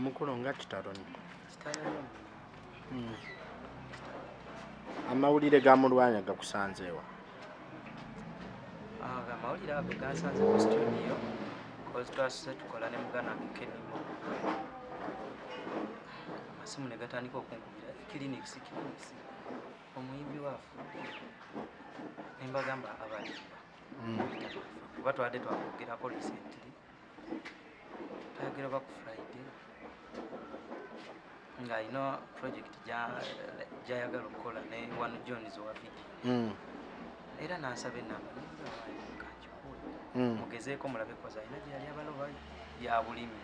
Mukulu nga kitaloni. Kitaloni. Amawulire ga Mulwana gakusanzeewa? Amawulire ago gansanze mu studio because twasose tukola ne mugana Kenimo. Amasimu ne gatandika okunkubira clinics. Omuyimbi wa Affudde ne mbagamba abalimba. Kuba twadde twakogerako recently. Twagera baku Friday. Nga ino project gyayagala okukola ne One Jones wa video. Era nansaba enamba kanjikuwe mugezeeko mulabe koza alina gyali abaloba bya bulimi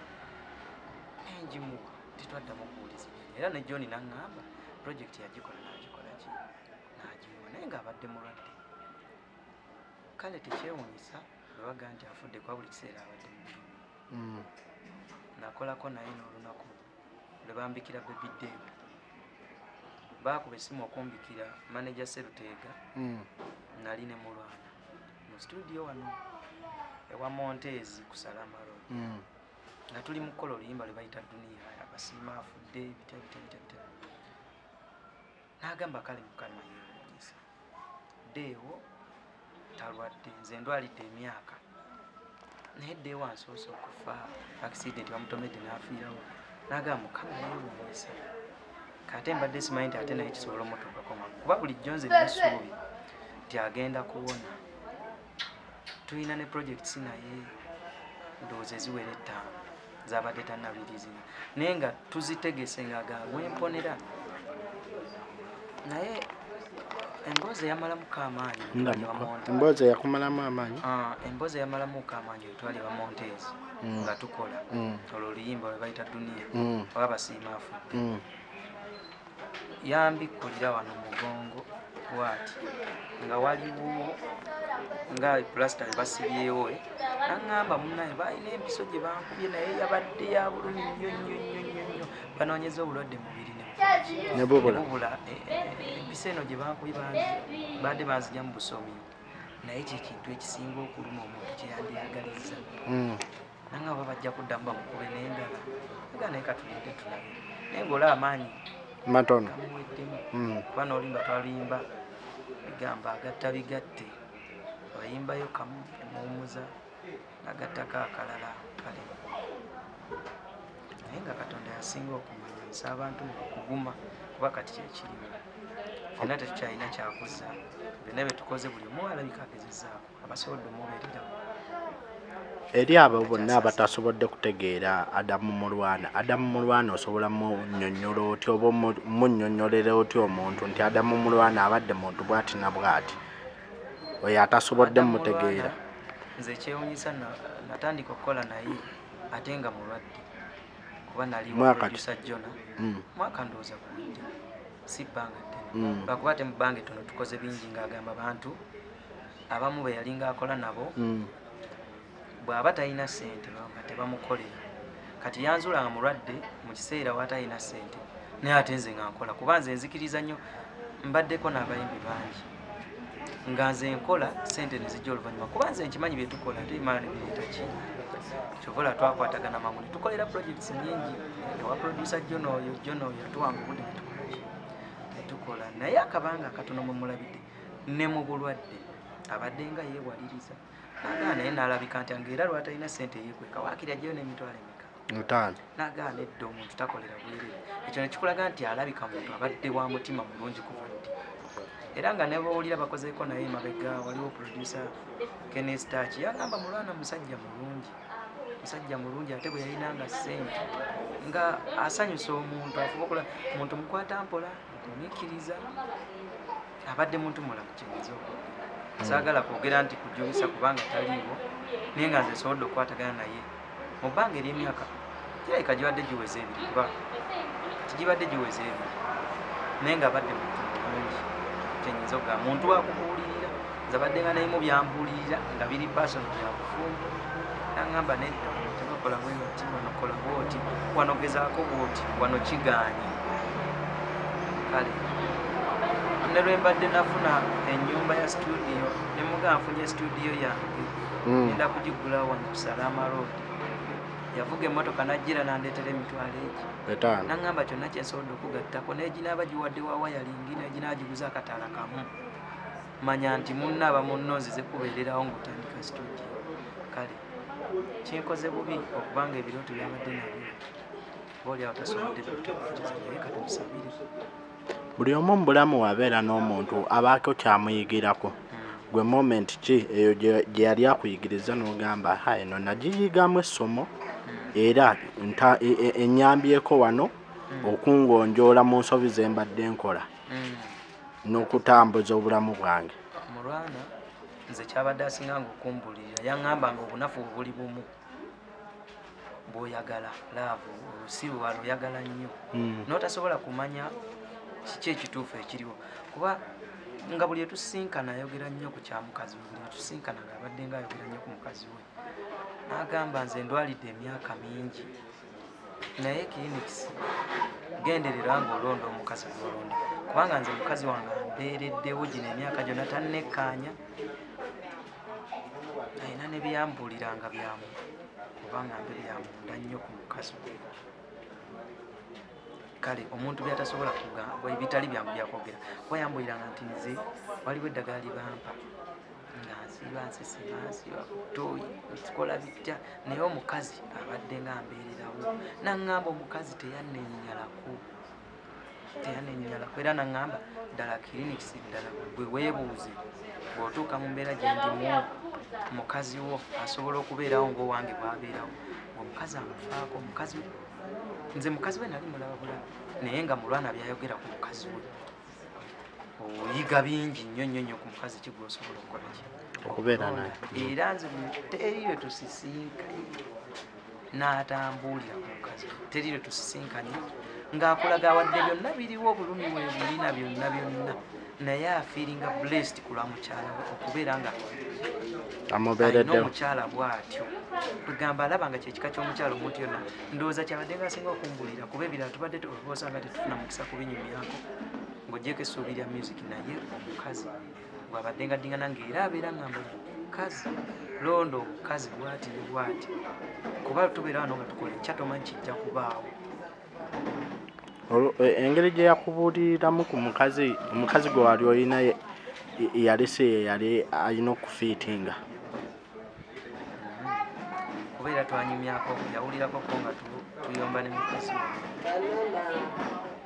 enjimuwa titwaddamu kuwuliziganya era ne John naŋŋamba project yagikola ki nagimuwa naye ng'abadde mulwadde kale tekyewuunyisa bebaga nti afudde kwa buli kiseera abadde mu bulimi. Nakolako naye n'olunaku lwe bambikira baby day baakuba essimu okumbikira manager Seruteega nali ne Mulwana mu studio wano ewa Montezi ku Salama Road nga tuli mu kkola oluyimba lwe bayita Dunia abasiima Affudde bitya n'agamba kale mukama yeewuunyisa deewo talwadde nze ndwalidde emyaka naye deewo ansoose okufa accident bamutomedde n'afiirawo n'agamba mukama yeewuunyisa kate mbadde simanyi nti ate naye kisobola omutuukako kuba bulijjo nze n'essuubi nti agenda kuwona. Tulina ne projects naye ndowooza eziwera 5 zabadde tannabirizinga naye nga tuzitegese nga gawemponera naye emboozi eyamalamuko amaanyi emboozi eyakumalamu amaanyi emboozi eyamalamuko amaanyi etwali wa Montezi nga tukola olwo oluyimba lwe bayita Dunia oba basiima Affudde yambikkulira wano mugongo bwati nga waliwo nga plasta basibyewo naŋŋamba munnaye balina empiso gye bankubye naye yabadde ya bulumi nnyo banoonyeza obulwadde mubiri ne bubula empiso eno gye bankubye badde banzija mu busomi naye kyekintu ekisinga okuluma omuntu kyeyandiyagaliza naŋŋamba bajja kuddamu bamukube n'endala aga naye katulinde tulabe naye ng'olaba amaanyi matono kuba n'olimba twalimba bigamba agatta bigatte bayimbayo kamu emuwumuza nagattako akalala kale naye nga Katonda yasinga okumanyisa abantu mukuguma kuba kati kyekiriwo fena tetukyalina kyakuzza byonna byetukoze buli omu alabika agezezzaako abasobodde omubeererawo eri abo bonna abatasobodde kutegeera Adamu Mulwana osobola munnyonnyola otya oba munnyonnyolera otya omuntu nti Adamu Mulwana abadde muntu bw'ati na bw'ati oyo atasobodde mutegeera? Nze ekyewuunyisa natandika okukola naye ate nga mulwadde kuba nali producer Jona mwaka ndowooza guwedde si bbanga ddene lwakuba ate mu bbanga ettono tukoze bingi ng'agamba bantu abamu be yali ng'akola nabo bw'aba talina ssente nga tebamukolera kati yanzuula nga mulwadde mu kiseera watalina ssente naye ate nze nga nkola kuba nze nzikiriza nnyo mbaddeko n'abayimbi bangi nga nze nkola ssente ne zijja oluvannyuma kuba nze nkimanyi bye tukola ate bimala ne bireeta ki kyovola twakwatagana mangu ne tukolera projects nnyingi ewa producer Jono oyo yatuwanga obudde ne tukola naye akabanga akatono mwe mulabidde ne mu bulwadde abadde nga yeewaliriza nagaa naye n'alabika nti angeera lwatalina ssente yeekweka waakiri ajjayo n'emitwalo emeka nagaa nedda omuntu takolera bwerere ekyo ne kikulaga nti alabika muntu abadde wa mutima mulungi kuva ddi era nga ne bawulira bakozeeko naye mabega waliwo producer Kenestach yagamba Mulwana musajja mulungi ate bwe yalinanga ssente nga asanyusa omuntu afuba okola muntu mukwata mpola omuikiriza abadde muntu mulamu kyenyinza okwogera saagala kwogera nti kujuwisa kubanga taliiwo naye nga nze nsobodde okukwatagana naye mu bbanga ery'emyaka kirabika gibadde giweze ebiri kuba tigibadde giweze ebiri naye nga abadde muntu mulungi kyenyinza okugamba muntu wakubuulirira nze abadde nga naye mu byambuulirira nga biri pasono byakufumba naŋŋamba nedda tebakola bwebati wano kola bwoti wano gezaako bwoti wano kigaanye kale ne lwe mbadde nafuna ennyumba ya studio ne muga nfunye studio yange ngenda kugigulawo wano ku Salama Road yavuga emmotoka n'ajjira n'andeetera emitwalo egi n'aŋŋamba kyonna kyensobodde okugattako n'eginaaba giwadde wa wayalingi n'eginaaba giguza akataala kamu manya nti munnaaba munnonzize kubeererawo ng'otandika studio kale kinkoze bubi okubanga ebirooto byabadde nabyo boolyawo tasobodde byotokukiza naye katumusabire buli omu mu bulamu wabeera n'omuntu abaako kyamuyigirako gwe moment ki eyo gye yali akuyigiriza n'ogamba eno nagiyigamu essomo era ennyambyeko wano okungonjoola mu nsobi ze mbadde nkola n'okutambuza obulamu bwange. Mulwana nze kyabadde asinganga okumbulira yaŋŋambanga obunafu buli bumu bw'oyagala laavu olusiru wala oyagala nnyo n'otasobola kumanya kiki ekituufu ekiriwo kuba nga buli etusinkana ayogera nnyo ku kyamukazi we buli etusinkana ng'abadde nga ayogera nnyo ku mukazi we n'agamba nze ndwalidde emyaka mingi naye klinikisi genderera ng'olonda omukazi gw'olonda kubanga nze mukazi wange ambeereddewo gino emyaka gyonna tannekkaanya ayina ne byambuuliranga byamu kubanga mbe byamunda nnyo ku mukazi we kale omuntu byatasobola kugamba ebitali byangu byakwogera kuba yambuliranga nti nze waliwo eddagala libampa nga nsiiba nsesema nsiiba ku ttooyi ekikola bitya naye omukazi abadde nga mbeererawo naŋŋamba omukazi teyannennyalako era naŋŋamba ddala klinikisi ddala bwe weebuuze bw'otuuka mu mbeera gye ndimu mukazi wo asobola okubeerawo ng'owange bw'abeerawo omukazi amufaako omukazi nze mukazi we nali mulaba bulabi naye nga Mulwana byayogera ku mukazi we oyiga bingi nnyo nnyo nnyo ku mukazi kigwe osobola okukola ki okubeera naye era nze teri lwe tusisinkanye n'atambuulira ku mukazi teri lwe tusisinkanye ng'akulaga awadde byonna biriwo obulumi we bulina byonna byonna naye afiiringa blessed ku lwa mukyala we okubeera nga alina omukyala bw'atyo kwegamba alaba nga kyekika ky'omukyala omuntu yonna ndowooza kyabadde nga asinga okumbulira kuba ebirala tubadde osanga tetufuna mukisa kubinyumyako ng'ogyeko essuubi lya music naye omukazi bw'abadde nga ddingana ng'era abeera ngamba mukazi londo omukazi bw'ati ne bw'ati kuba tubeera wano nga tukola enkya tomanyi kijja kubaawo engeri gye yakubuuliramu ku omukazi gwe wali olina yali si yali alina okufiitinga kubeera twanyumyako yawulirako ko nga tuyomba ne mukazi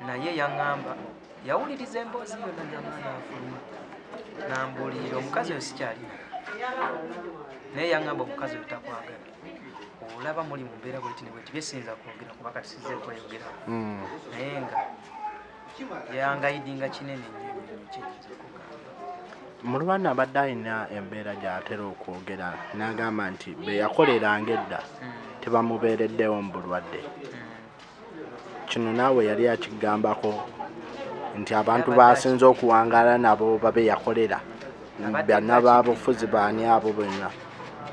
naye yaŋŋamba yawuliriza emboozi yonna n'amaana afuluma n'ambuulira omukazi oyo sikyalina naye yaŋŋamba omukazi oyo takwagala olaba muli mu mbeera bweti ne bweti byesinza kwogera kuba kati sizze kweyogera naye nga yangayidinga kinene nnyo kyenyinza okugamba Mulwana abadde alina embeera gy'atera okwogera n'agamba nti be yakoleranga edda tebamubeereddewo mu bulwadde kino naawe yali akigambako nti abantu basinze okuwangaala nabo babe yakolera byonna baabufuzi baani abo bonna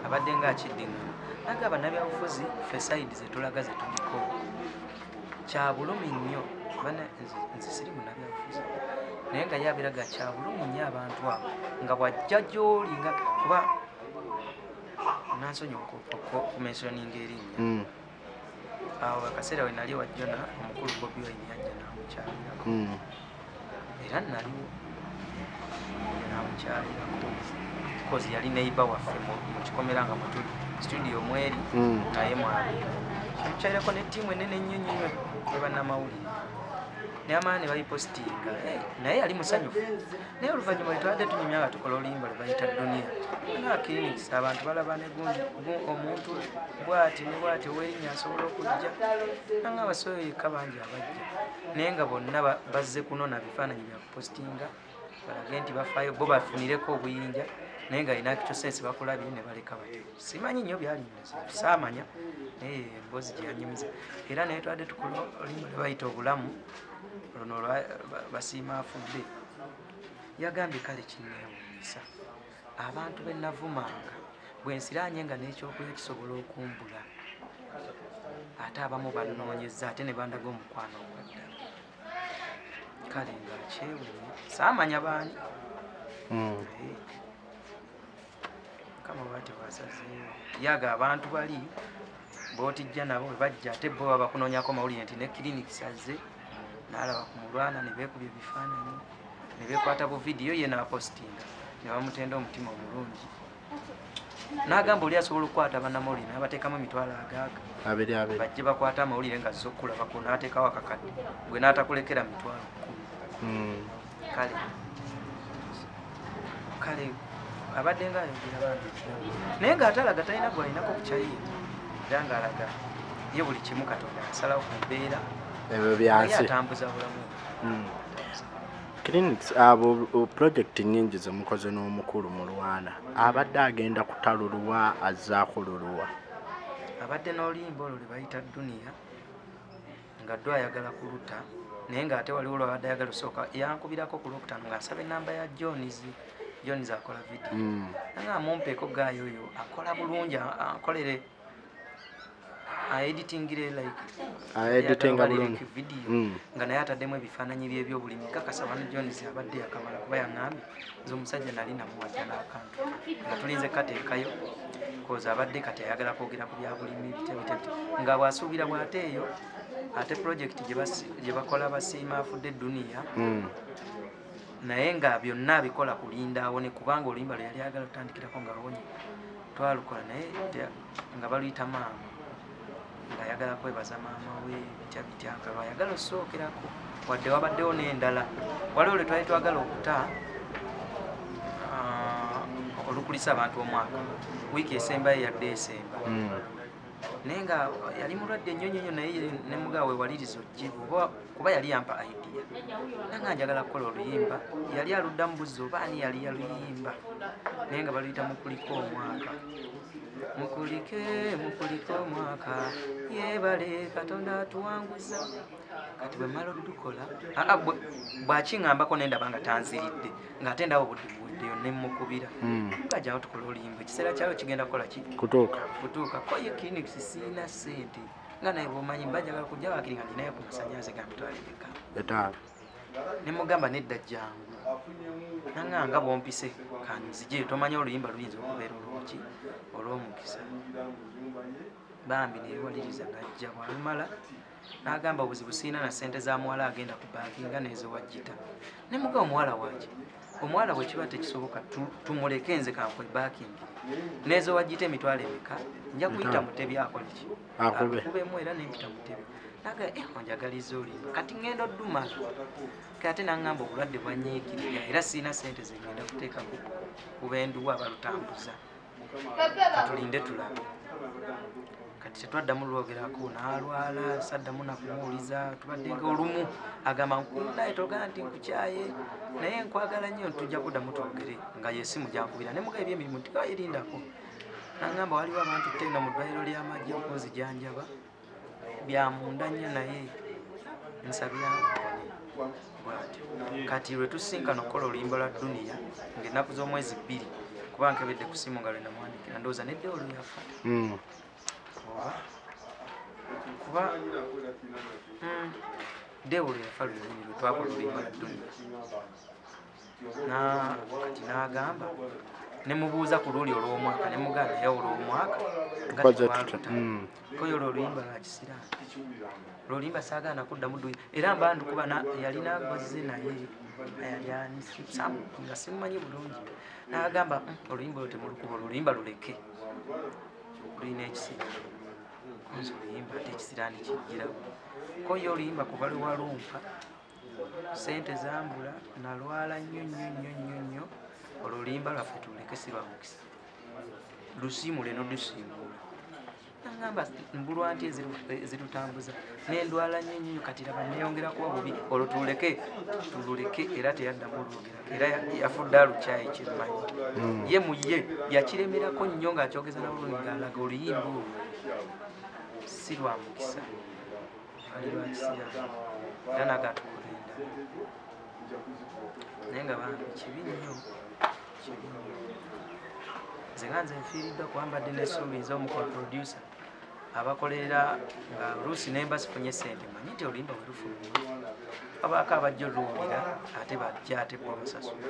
abadde nga akiddingana naga bannabyabufuzi ffe sayidi zetulaga zetuliko kyabulumi nnyo nze siri munnabyabufuzi naye nga yabiraga kyabulumi nnyo abantu abo nga bwajja gy'oli nga kuba nansonyi okumensioninga erinnya awo akaseera we nali wajjona omukulu Bobi yajja namukyalirako era naliwo namukyalirako kozi yali neiba waffe mu kikomera nga mutuli studio mweri naye mwali mukyalirako ne ttiimu enene nnyo nnyo ebannamawulire n'amaani bayipositinga naye yali musanyufu naye oluvannyuma lwetubadde tunyumya nga tukola oluyimba lwe bayita duniya nga klinikisi abantu balaba negundi omuntu bwati ne bwati ow'erinnya asobola okujja nanga abasoyo yekka bangi abajja naye nga bonna bazze kunona bifaananyi bya kupositinga balage nti bafaayo bo bafunireko obuyinja naye nga alina kyosensi bakulabye ne baleka batyo simanyi nnyo byalinyumiza saamanya naye emboozi gye yanyumiza era naye twadde tukola oluyimba lwe bayita obulamu luno basiima afudde yagambye kale kinneewuunyisa abantu be navumanga bwe nsiraanye nga n'ekyokulya kisobola okumbula ate abamu bannoonyeza ate ne bandaga omukwano ogwadda kale nga kyewuunya saamanya baani kama bwati bwasazeewo yaga abantu bali b'otijja nabo bwe bajja ate bo baba kunoonyako mawulire nti ne kiriniki saze n'alaba ku Mulwana ne beekubya ebifaananyi ne beekwata bu vidiyo ye n'apositinga ne bamutenda omutima omulungi n'agamba oli asobola okukwata bannamawulire n'abateekamu emitwalo agaaga bajje bakwata amawulire nga zze okulabako n'ateekawo akakadde gwe n'atakulekera mitwalo 10 kale abadde nga ayogera bambi naye ng'atalaga talina gwalinako kukyayiye era ng'alaga ye buli kimu Katonda asalawo ku mbeera ebyo byansi atambuza bulamu clinics abo project nyingi zemukoze n'omukulu Mulwana abadde agenda kutalulwa azaakululwa abadde n'oluyimba olwo lwe bayita Duniya nga ddw ayagala kuluta naye ng'ate waliwo lwabadde ayagala osooka yankubirako ku Lwokutaano ng'asaba ennamba ya Jones akola vidiyo nga amumpeeko gaayo oyo akola bulungi akolere editingire editinga bulungi vidiyo nga naye ataddemu ebifaananyi by'ebyobulimi kakasa wano Jones abadde yakamala kuba yaŋŋambye nze omusajja nali namuwadda n'akantu nga tulinze kateekayo koza abadde kati ayagala kwogera ku byabulimi bitebitebite nga bw'asuubira bw'ateeyo ate project gye bakola basiima Affudde Duniya naye nga byonna abikola kulinda awone kubanga oluyimba lwe yali ayagala otandikirako nga awonye twalukola naye nga baluyita maama ng'ayagala kwebaza maama we bitya nga lwayagala osookerako wadde wabaddewo n'endala waliwo lwe twali twagala okuta olukulisa abantu omwaka wiiki esembayo ya Desemba naye nga yali mulwadde nnyo naye ne mugaawe weewaliriza ojje kuba yali yampa idea nanga njagala kukola oluyimba yali aludda mu buzzi oba ani yali yaluyimba naye nga baluyita mukuliko omwaka mukulike omwaka yeebale Katonda atuwanguza kati bwe mmala oludukola bw'akiŋŋambako nendaba nga tanziridde ng'ate ndaba obudde buweddeyo ne mmukubira gajjawo tukola oluyimba ekiseera kyayo kigenda kukola ki kutuuka koye clinics siina ssente nga naye bwomanyi mbajagala kujja wakiri nga ndinayo ku masanyaze ga mitwalireka ne mugamba nedda jjangu nanga bwompise kanzije tomanya oluyimba luyinza okubeera olwoki olw'omukisa bambi neewaliriza ng'ajja bwalumala n'agamba obuzibu siina na ssente za muwala agenda ku baaginga n'ezowajjita ne muga omuwala waki omuwala bwe kiba tekisoboka tumuleke nze kankwe baakingi n'ezowajjita emitwalo emeka nja kuyita mutebi akoleki akubemu era nempita mutebi naga onjagaliza olimba kati ngenda odduma kate naŋŋamba obulwadde bwanyiikirira era siina ssente zengenda kuteeka kuba enduwa balutambuza katulinde tulabe kati tetwaddamu lwogerako n'alwala saddamu nakumuwuliza tubaddenga olumu agamba naye togana nti nkukyaye naye nkwagala nnyo ntujja kuddamu twogere nga yesimu gyankubira ne mugaye byemirimu nti kayirindako naŋŋamba waliwo abantu tenda mu ddwaliro ly'amagye okunzijanjaba byamunda nnyo naye nsabira bwatyo kati lwe tusinkana okukola oluyimba lwa Duniya ng'ennaku z'omwezi 2 kuba nkebedde ku simu nga lwe namwandikira ndowooza nedde olwo yafa kuba dewo lwe yafa lwelimi lwe twakola oluyimba lwa Duniya kati n'agamba ne mubuuza ku luli olw'omwaka ne muganda naye olw'omwaka koyo olwo oluyimba lwakisira oluyimba saagaana kuddamu dduyi era mbandu kuba yalina agozze naye nga simumanyi bulungi n'agamba oluyimba olwo temulukuba oluyimba luleke lulina ekisira nze oluyimba ate ekisiraani kijjirawo koyo oluyimba kuba lwe walumpa ssente zambula nalwala nnyo olwo oluyimba lwaffe tuleke si lwa mukisa lusiimule n'olusiimuula nagamba mbulwa nti ezitutambuza n'endwala nnyo kati raba neeyongera kuba bubi olwo tululeke era teyaddamu olwogerako era yafudde alukyayi kyemmanyi ye mu ye yakiremerako nnyo ng'akyogeza nabulungi ng'alaga oluyimba olwo si lwa mukisa ali lwakisiraani era nagatukola endala naye nga bambi kibi nnyo nze nga nze nfiiriddwa kuba mbadde n'essuubiza omukola producer abakolera nga oluusi nemba sifunye sente manyi nti oluyimba bwe lufuluma abaako abajja oluwulira ate bajja ate bo basasula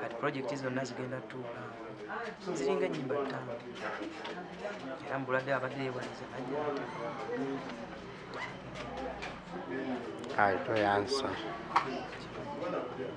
kati projekiti zonna zigenda tuula ziringa ennyimba 5 era mubuladde abadde yewaliza najja ayi toyansa